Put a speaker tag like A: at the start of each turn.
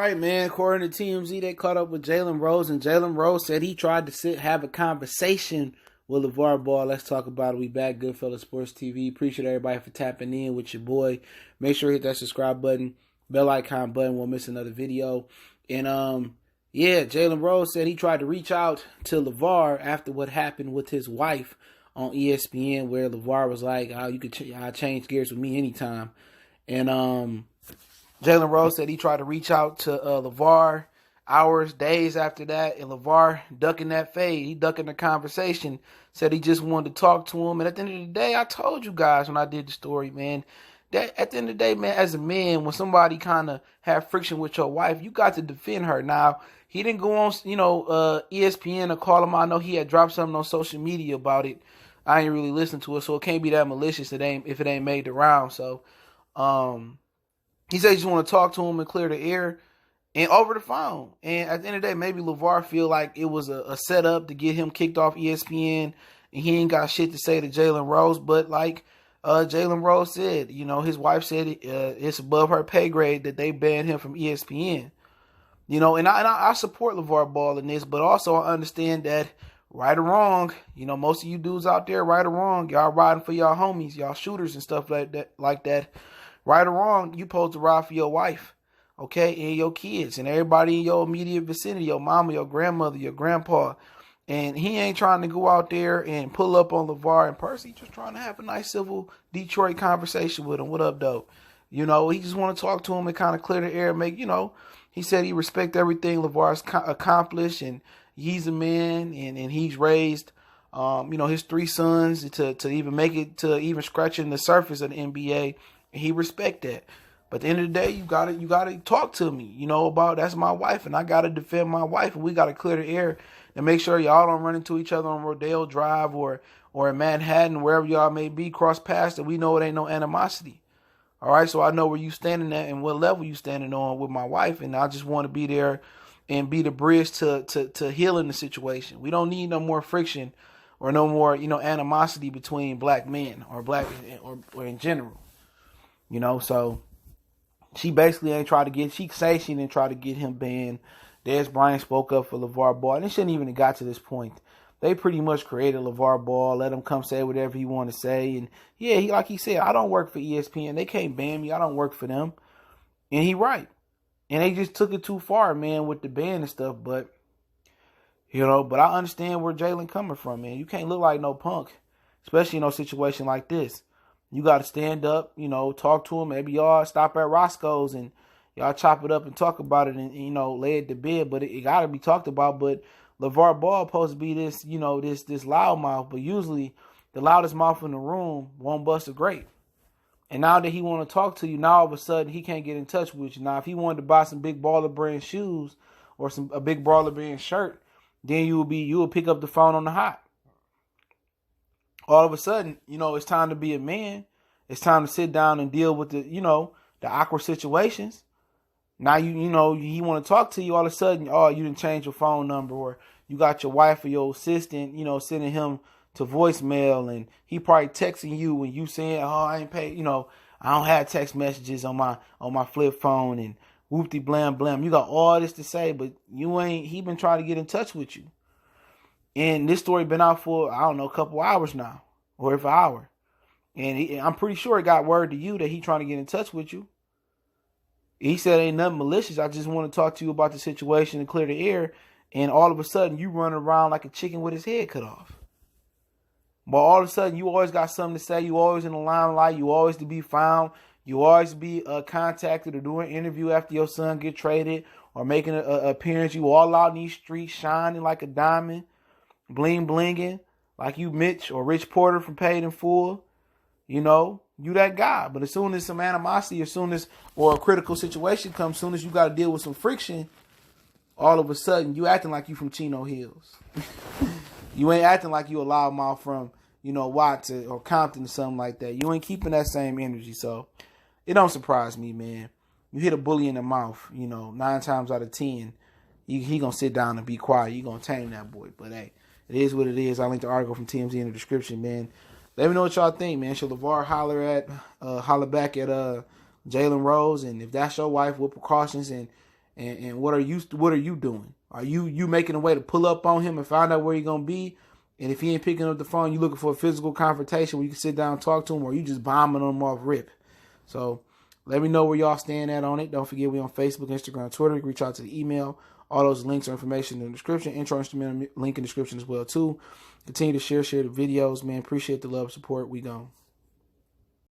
A: right, man. According to TMZ, they caught up with Jalen Rose, and Jalen Rose said he tried to have a conversation with LeVar Ball. Let's talk about it. We back, Goodfellas Sports TV. Appreciate everybody for tapping in with your boy. Make sure you hit that subscribe button, bell icon button. Won't miss another video. And Jalen Rose said he tried to reach out to LeVar after what happened with his wife on ESPN, where LeVar was like, "Oh, you could change gears with me anytime." And Jalen Rose said he tried to reach out to LeVar hours, days after that, and LeVar ducking that fade. He ducking the conversation, said he just wanted to talk to him. And at the end of the day, I told you guys when I did the story, man, that at the end of the day, man, as a man, when somebody kind of have friction with your wife, you got to defend her. Now, he didn't go on, ESPN to call him. I know he had dropped something on social media about it. I ain't really listened to it, so it can't be that malicious if it ain't made the round. So, he said he just want to talk to him and clear the air and over the phone. And at the end of the day, maybe LeVar feel like it was a setup to get him kicked off ESPN and he ain't got shit to say to Jalen Rose. But like Jalen Rose said, his wife said it's above her pay grade that they banned him from ESPN. And I support LeVar Ball in this, but also I understand that right or wrong, most of you dudes out there, right or wrong, y'all riding for y'all homies, y'all shooters and stuff like that. Right or wrong, you supposed to ride for your wife, okay, and your kids and everybody in your immediate vicinity, your mama, your grandmother, your grandpa. And he ain't trying to go out there and pull up on LeVar in person. He's just trying to have a nice civil Detroit conversation with him. What up, though? He just want to talk to him and kind of clear the air and make, he said he respect everything LeVar's accomplished and he's a man and he's raised, his 3 sons to even make it to even scratching the surface of the NBA. And he respect that. But at the end of the day, you gotta talk to me, about that's my wife and I gotta defend my wife and we gotta clear the air and make sure y'all don't run into each other on Rodeo Drive or in Manhattan, wherever y'all may be, cross paths, that we know it ain't no animosity. All right, so I know where you standing at and what level you standing on with my wife, and I just want to be there and be the bridge to healing the situation. We don't need no more friction or no more, animosity between black men or or in general. So she basically she say she didn't try to get him banned. Dez Bryant spoke up for LeVar Ball. And it shouldn't even have got to this point. They pretty much created LeVar Ball, let him come say whatever he want to say. And yeah, like he said, I don't work for ESPN. They can't ban me. I don't work for them. And he right. And they just took it too far, man, with the ban and stuff. But I understand where Jalen coming from, man. You can't look like no punk, especially in a situation like this. You got to stand up, talk to him. Maybe y'all stop at Roscoe's and y'all chop it up and talk about it and, lay it to bed. But it got to be talked about. But LeVar Ball supposed to be this, this loud mouth. But usually the loudest mouth in the room won't bust a grape. And now that he want to talk to you, now all of a sudden he can't get in touch with you. Now, if he wanted to buy some big baller brand shoes or a big baller brand shirt, then you will pick up the phone on the hot. All of a sudden, it's time to be a man. It's time to sit down and deal with the awkward situations. Now, he want to talk to you. All of a sudden, you didn't change your phone number, or you got your wife or your assistant, sending him to voicemail, and he probably texting you when you saying, I ain't paid, I don't have text messages on my flip phone and whoopty blam blam. You got all this to say, but he been trying to get in touch with you. And this story been out for, I don't know, a couple hours now, or if an hour. And I'm pretty sure it got word to you that he trying to get in touch with you. He said ain't nothing malicious. I just want to talk to you about the situation and clear the air. And all of a sudden, you running around like a chicken with his head cut off. But all of a sudden, you always got something to say. You always in the limelight. You always to be found. You always be contacted or do an interview after your son get traded or making an appearance. You all out in these streets shining like a diamond, bling blinging like you Mitch or Rich Porter from Paid in Full. You that guy. But as soon as some animosity, or a critical situation comes, as soon as you got to deal with some friction, all of a sudden you acting like you from Chino Hills. You ain't acting like you a loudmouth from, Watts or Compton or something like that. You ain't keeping that same energy. So it don't surprise me, man. You hit a bully in the mouth, 9 times out of 10, he going to sit down and be quiet. You going to tame that boy. But hey, it is what it is. I'll link the article from TMZ in the description, man. Let me know what y'all think, man. Should LeVar holler back at Jalen Rose? And if that's your wife, what precautions and And what are you doing? Are you making a way to pull up on him and find out where he's gonna be? And if he ain't picking up the phone, you looking for a physical confrontation where you can sit down and talk to him, or you just bombing him off rip. So let me know where y'all stand at on it. Don't forget we on Facebook, Instagram, Twitter. You can reach out to the email. All those links or information in the description. Intro instrumental link in the description as well too. Continue to share the videos, man. Appreciate the love and support. We gone.